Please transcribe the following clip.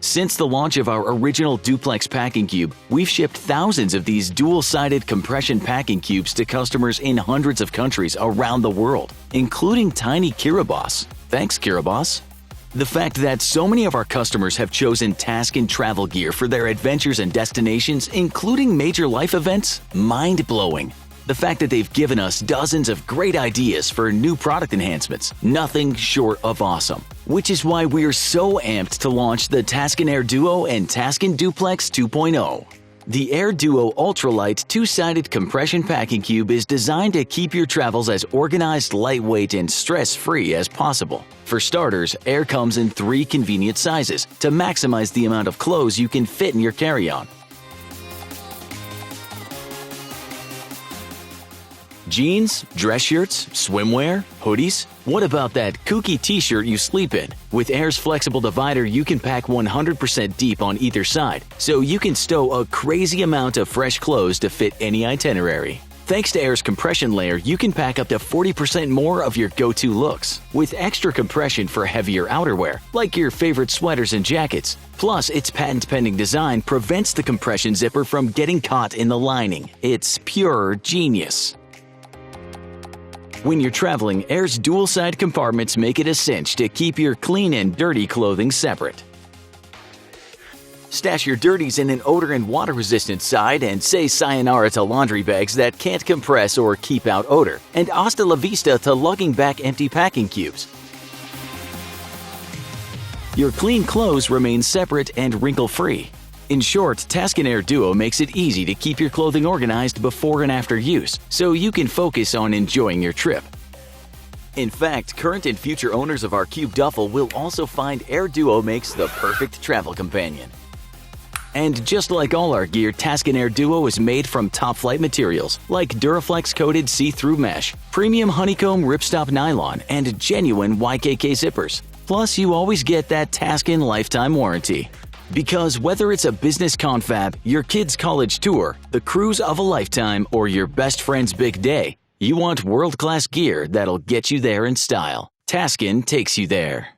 Since the launch of our original duplex packing cube, we've shipped thousands of these dual-sided compression packing cubes to customers in hundreds of countries around the world, including tiny Kiribati. Thanks, Kiribati. The fact that so many of our customers have chosen Taskin travel gear for their adventures and destinations, including major life events, mind-blowing. The fact that they've given us dozens of great ideas for new product enhancements, nothing short of awesome. Which is why we're so amped to launch the Taskin Air Duo and Taskin Duplex 2.0. The Air Duo Ultralight two-sided compression packing cube is designed to keep your travels as organized, lightweight, and stress-free as possible. For starters, Air comes in 3 convenient sizes to maximize the amount of clothes you can fit in your carry-on. Jeans, dress shirts, swimwear, hoodies? What about that kooky t-shirt you sleep in? With Air's flexible divider, you can pack 100% deep on either side, so you can stow a crazy amount of fresh clothes to fit any itinerary. Thanks to Air's compression layer, you can pack up to 40% more of your go-to looks, with extra compression for heavier outerwear, like your favorite sweaters and jackets. Plus, its patent-pending design prevents the compression zipper from getting caught in the lining. It's pure genius. When you're traveling, Air's dual-side compartments make it a cinch to keep your clean and dirty clothing separate. Stash your dirties in an odor and water-resistant side and say sayonara to laundry bags that can't compress or keep out odor, and hasta la vista to lugging back empty packing cubes. Your clean clothes remain separate and wrinkle-free. In short, Taskin Air Duo makes it easy to keep your clothing organized before and after use, so you can focus on enjoying your trip. In fact, current and future owners of our Cube Duffel will also find Air Duo makes the perfect travel companion. And just like all our gear, Taskin Air Duo is made from top-flight materials like Duraflex-coated see-through mesh, premium honeycomb ripstop nylon, and genuine YKK zippers. Plus, you always get that Taskin lifetime warranty. Because whether it's a business confab, your kid's college tour, the cruise of a lifetime, or your best friend's big day, you want world-class gear that'll get you there in style. Taskin takes you there.